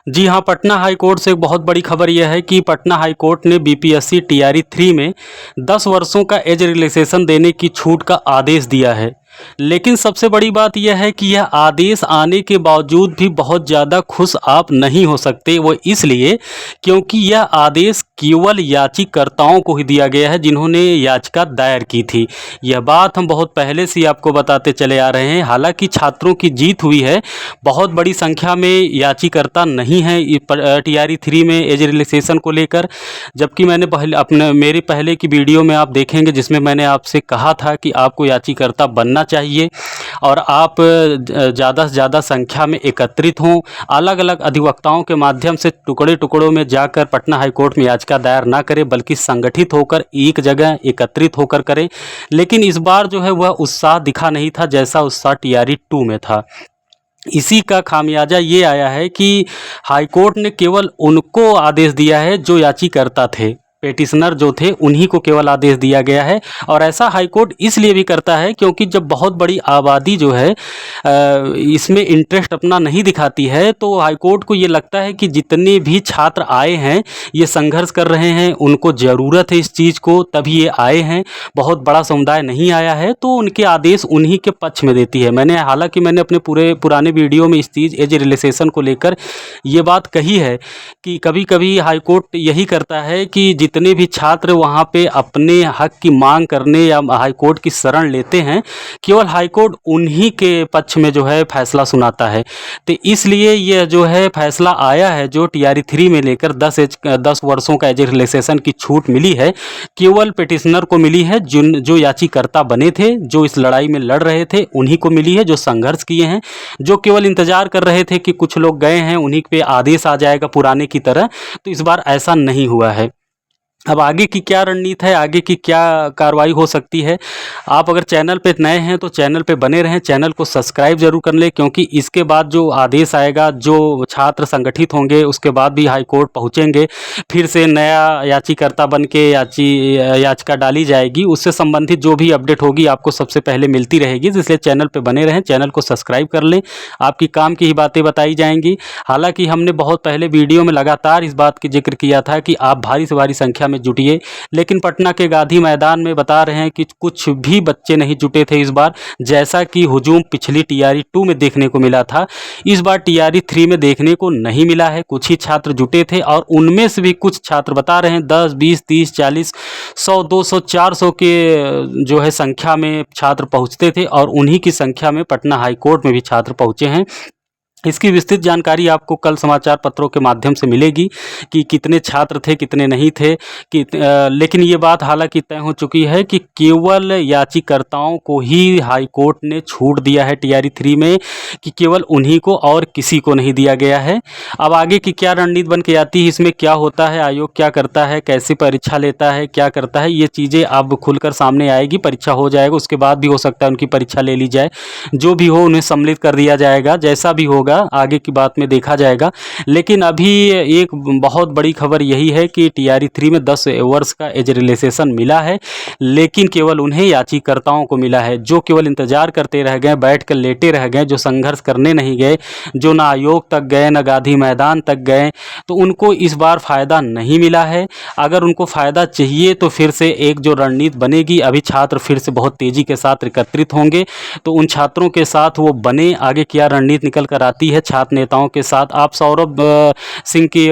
जी हाँ, Patna high court से एक बहुत बड़ी खबर यह है कि पटना हाई कोर्ट ने बीपीएससी टीआरई 3 में 10 वर्षों का एज रिलैक्सेशन देने की छूट का आदेश दिया है। लेकिन सबसे बड़ी बात यह है कि यह आदेश आने के बावजूद भी बहुत ज़्यादा खुश आप नहीं हो सकते। वो इसलिए क्योंकि यह आदेश केवल याचिकाकर्ताओं को ही दिया गया है जिन्होंने याचिका दायर की थी। यह बात हम बहुत पहले से ही आपको बताते चले आ रहे हैं। हालांकि छात्रों की जीत हुई है, बहुत बड़ी संख्या में याचिकाकर्ता नहीं हैं टीआरई 3 में एज रिलैक्सेशन को लेकर। जबकि मैंने मेरे पहले की वीडियो में आप देखेंगे जिसमें मैंने आपसे कहा था कि आपको याचिकाकर्ता बनना चाहिए और आप ज़्यादा से ज़्यादा संख्या में एकत्रित हों, अलग अलग अधिवक्ताओं के माध्यम से टुकड़े टुकड़ों में जाकर पटना हाई कोर्ट में याचिका दायर ना करें, बल्कि संगठित होकर एक जगह एकत्रित होकर करें। लेकिन इस बार जो है वह उत्साह दिखा नहीं था जैसा उत्साह टीआरई 2 में था। इसी का खामियाजा ये आया है कि हाईकोर्ट ने केवल उनको आदेश दिया है जो याचिकाकर्ता थे, पेटिशनर जो थे उन्हीं को केवल आदेश दिया गया है। और ऐसा हाईकोर्ट इसलिए भी करता है क्योंकि जब बहुत बड़ी आबादी जो है इसमें इंटरेस्ट अपना नहीं दिखाती है, तो हाईकोर्ट को ये लगता है कि जितने भी छात्र आए हैं ये संघर्ष कर रहे हैं, उनको ज़रूरत है इस चीज़ को, तभी ये आए हैं, बहुत बड़ा समुदाय नहीं आया है, तो उनके आदेश उन्हीं के पक्ष में देती है। हालांकि मैंने अपने पुराने वीडियो में इस चीज़ एज रिलैक्सेशन को लेकर ये बात कही है कि कभी कभी हाईकोर्ट यही करता है कि जितने भी छात्र वहाँ पे अपने हक की मांग करने या हाईकोर्ट की शरण लेते हैं, केवल हाईकोर्ट उन्हीं के पक्ष में जो है फैसला सुनाता है। तो इसलिए यह जो है फैसला आया है जो टीआरई 3 में लेकर 10 वर्षों का एज रिलैक्सेशन की छूट मिली है, केवल पिटिशनर को मिली है। जो याचिकाकर्ता बने थे, जो इस लड़ाई में लड़ रहे थे, उन्हीं को मिली है। जो संघर्ष किए हैं, जो केवल इंतजार कर रहे थे कि कुछ लोग गए हैं उन्हीं पे आदेश आ जाएगा पुराने की तरह, तो इस बार ऐसा नहीं हुआ है। अब आगे की क्या रणनीति है, आगे की क्या कार्रवाई हो सकती है, आप अगर चैनल पे नए हैं तो चैनल पे बने रहें, चैनल को सब्सक्राइब जरूर कर लें, क्योंकि इसके बाद जो आदेश आएगा, जो छात्र संगठित होंगे उसके बाद भी हाई कोर्ट पहुँचेंगे, फिर से नया याचिकाकर्ता बन के याचिका डाली जाएगी, उससे संबंधित जो भी अपडेट होगी आपको सबसे पहले मिलती रहेगी। इसलिए चैनल पर बने रहें, चैनल को सब्सक्राइब कर लें, आपकी काम की ही बातें बताई जाएंगी। हालाँकि हमने बहुत पहले वीडियो में लगातार इस बात की जिक्र किया था कि आप भारी से भारी संख्या में जुटिए, लेकिन पटना के गांधी मैदान में बता रहे हैं कि कुछ भी बच्चे नहीं जुटे थे इस बार। जैसा कि हुजूम पिछली टीआरई 2 में देखने को मिला था, इस बार टीआरई 3 में देखने को नहीं मिला है। कुछ ही छात्र जुटे थे और उनमें से भी कुछ छात्र बता रहे हैं 10, 20, 30, 40, 100, 200, 400 के जो है संख्या में छात्र पहुंचते थे और उन्हीं की संख्या में पटना हाई कोर्ट में भी छात्र पहुंचे हैं। इसकी विस्तृत जानकारी आपको कल समाचार पत्रों के माध्यम से मिलेगी कि कितने छात्र थे, कितने नहीं थे, लेकिन ये बात हालांकि तय हो चुकी है कि केवल याचिकाकर्ताओं को ही हाई कोर्ट ने छूट दिया है टीआरई 3 में, कि केवल उन्हीं को और किसी को नहीं दिया गया है। अब आगे की क्या रणनीति बन के आती है, इसमें क्या होता है, आयोग क्या करता है, कैसी परीक्षा लेता है, क्या करता है, ये चीज़ें अब खुलकर सामने आएगी। परीक्षा हो जाएगा, उसके बाद भी हो सकता है उनकी परीक्षा ले ली जाए, जो भी हो उन्हें सम्मिलित कर दिया जाएगा, जैसा भी होगा आगे की बात में देखा जाएगा। लेकिन अभी एक बहुत बड़ी खबर यही है कि टीआरई 3 में 10 वर्ष का एज रिलैक्सेशन मिला है, लेकिन केवल उन्हें याचिकाकर्ताओं को मिला है जो केवल इंतजार करते रह गए, बैठ कर लेटे रह गए, जो संघर्ष करने नहीं गए, जो ना आयोग तक गए, ना गांधी मैदान तक गए, तो उनको इस बार फ़ायदा नहीं मिला है। अगर उनको फ़ायदा चाहिए तो फिर से एक जो रणनीति बनेगी, अभी छात्र फिर से बहुत तेज़ी के साथ एकत्रित होंगे, तो उन छात्रों के साथ वो बने, आगे क्या रणनीति निकल कर आती है छात्र नेताओं के साथ। आप सौरभ सिंह की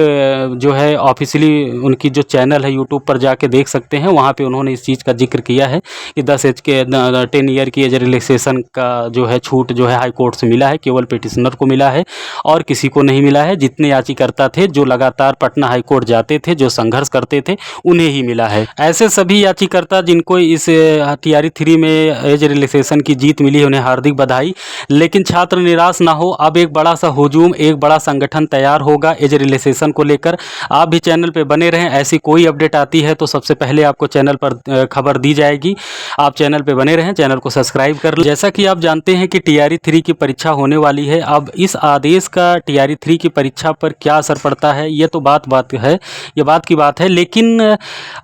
जो है ऑफिशियली उनकी जो चैनल है यूट्यूब पर जाके देख सकते हैं, वहाँ पे उन्होंने इस चीज़ का जिक्र किया है कि 10 ईयर की एज रिलैक्सेशन का जो है छूट जो है हाई कोर्ट से मिला है, केवल पिटिशनर को मिला है और किसी को नहीं मिला है। जितने याचिकाकर्ता थे जो लगातार पटना हाई कोर्ट जाते थे, जो संघर्ष करते थे, उन्हें ही मिला है। ऐसे सभी याचिकाकर्ता जिनको इस टीआरई 3 में एज रिलैक्सेशन की जीत मिली है, उन्हें हार्दिक बधाई। लेकिन छात्र निराश ना हो, अब एक बड़ा सा हुजूम, एक बड़ा संगठन तैयार होगा एज रिलैक्सेशन को लेकर। आप भी चैनल पे बने रहें, ऐसी कोई अपडेट आती है तो सबसे पहले आपको चैनल पर खबर दी जाएगी। आप चैनल पे बने रहें, चैनल को सब्सक्राइब कर लें। जैसा कि आप जानते हैं कि टीआरई 3 की परीक्षा होने वाली है। अब इस आदेश का टीआरई 3 की परीक्षा पर क्या असर पड़ता है, ये तो बात है, ये बात की बात है। लेकिन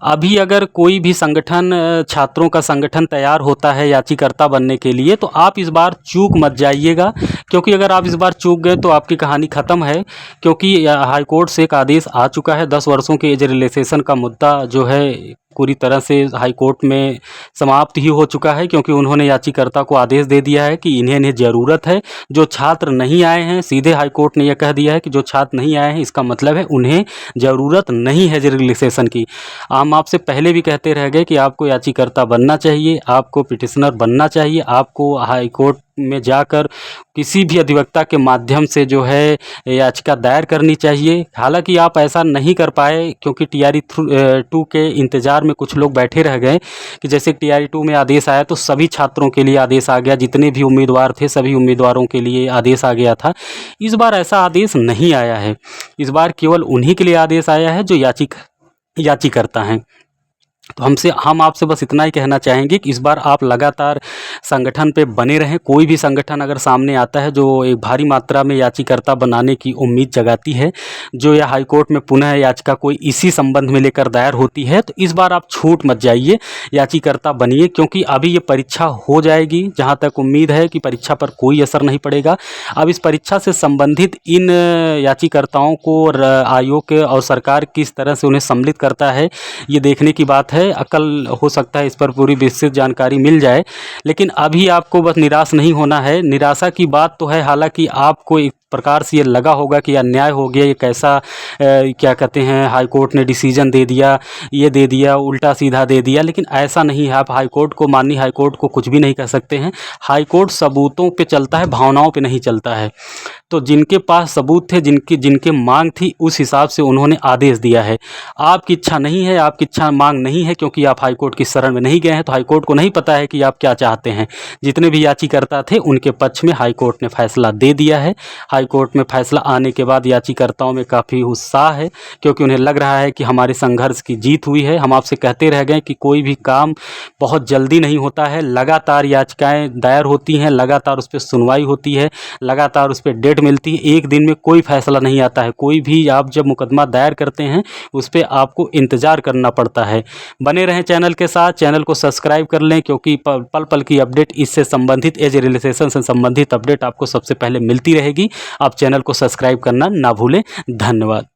अभी अगर कोई भी संगठन, छात्रों का संगठन तैयार होता है याचिकाकर्ता बनने के लिए, तो आप इस बार चूक मत जाइएगा, क्योंकि अगर आप इस बार चूक गए तो आपकी कहानी ख़त्म है, क्योंकि हाई कोर्ट से एक आदेश आ चुका है। 10 वर्षों के एज रिलैक्सेशन का मुद्दा जो है पूरी तरह से हाई कोर्ट में समाप्त ही हो चुका है, क्योंकि उन्होंने याचिकाकर्ता को आदेश दे दिया है कि इन्हें ज़रूरत है। जो छात्र नहीं आए हैं, सीधे हाई कोर्ट ने यह कह दिया है कि जो छात्र नहीं आए हैं इसका मतलब है उन्हें ज़रूरत नहीं है रिलैक्सेशन की। हम आपसे पहले भी कहते रह गए कि आपको याचिकाकर्ता बनना चाहिए, आपको पिटिशनर बनना चाहिए, आपको हाई कोर्ट में जाकर किसी भी अधिवक्ता के माध्यम से जो है याचिका दायर करनी चाहिए। हालांकि आप ऐसा नहीं कर पाए, क्योंकि TRE 2 के इंतज़ार में कुछ लोग बैठे रह गए कि जैसे TRE 2 में आदेश आया तो सभी छात्रों के लिए आदेश आ गया, जितने भी उम्मीदवार थे सभी उम्मीदवारों के लिए आदेश आ गया था। इस बार ऐसा आदेश नहीं आया है। इस बार केवल उन्हीं के लिए आदेश आया है जो याचिकाकर्ता हैं। तो हम आपसे बस इतना ही कहना चाहेंगे कि इस बार आप लगातार संगठन पे बने रहें। कोई भी संगठन अगर सामने आता है जो एक भारी मात्रा में याचिकाकर्ता बनाने की उम्मीद जगाती है, जो या हाई कोर्ट में पुनः याचिका कोई इसी संबंध में लेकर दायर होती है, तो इस बार आप छूट मत जाइए, याचिकाकर्ता बनिए। क्योंकि अभी ये परीक्षा हो जाएगी, जहाँ तक उम्मीद है कि परीक्षा पर कोई असर नहीं पड़ेगा। अब इस परीक्षा से संबंधित इन याचिकाकर्ताओं को आयोग और सरकार किस तरह से उन्हें सम्मिलित करता है, ये देखने की बात है। अकल हो सकता है इस पर पूरी विस्तृत जानकारी मिल जाए, लेकिन अभी आपको बस निराश नहीं होना है। निराशा की बात तो है, हालांकि आपको एक प्रकार से ये लगा होगा कि अन्याय हो गया, ये कैसा क्या कहते हैं, हाई कोर्ट ने डिसीजन दे दिया, ये दे दिया, उल्टा सीधा दे दिया। लेकिन ऐसा नहीं है, आप हाई कोर्ट को माननीय हाई कोर्ट को कुछ भी नहीं कह सकते हैं। हाई कोर्ट सबूतों पे चलता है, भावनाओं पे नहीं चलता है। तो जिनके पास सबूत थे, जिनके मांग थी, उस हिसाब से उन्होंने आदेश दिया है। आपकी इच्छा नहीं है, आपकी इच्छा मांग नहीं है, क्योंकि आप हाई कोर्ट की शरण में नहीं गए हैं, तो हाई कोर्ट को नहीं पता है कि आप क्या चाहते हैं। जितने भी याचिकाकर्ता थे उनके पक्ष में हाई कोर्ट ने फैसला दे दिया है। हाई कोर्ट में फैसला आने के बाद याचिकाकर्ताओं में काफ़ी उत्साह है, क्योंकि उन्हें लग रहा है कि हमारे संघर्ष की जीत हुई है। हम आपसे कहते रह गए कि कोई भी काम बहुत जल्दी नहीं होता है, लगातार याचिकाएँ दायर होती हैं, लगातार उस पर सुनवाई होती है, लगातार उस पर डेट मिलती है। एक दिन में कोई फैसला नहीं आता है। कोई भी आप जब मुकदमा दायर करते हैं उस पर आपको इंतज़ार करना पड़ता है। बने रहें चैनल के साथ, चैनल को सब्सक्राइब कर लें, क्योंकि पल पल की अपडेट, इससे संबंधित एज रिलैक्सेशन से संबंधित अपडेट आपको सबसे पहले मिलती रहेगी। आप चैनल को सब्सक्राइब करना ना भूलें। धन्यवाद।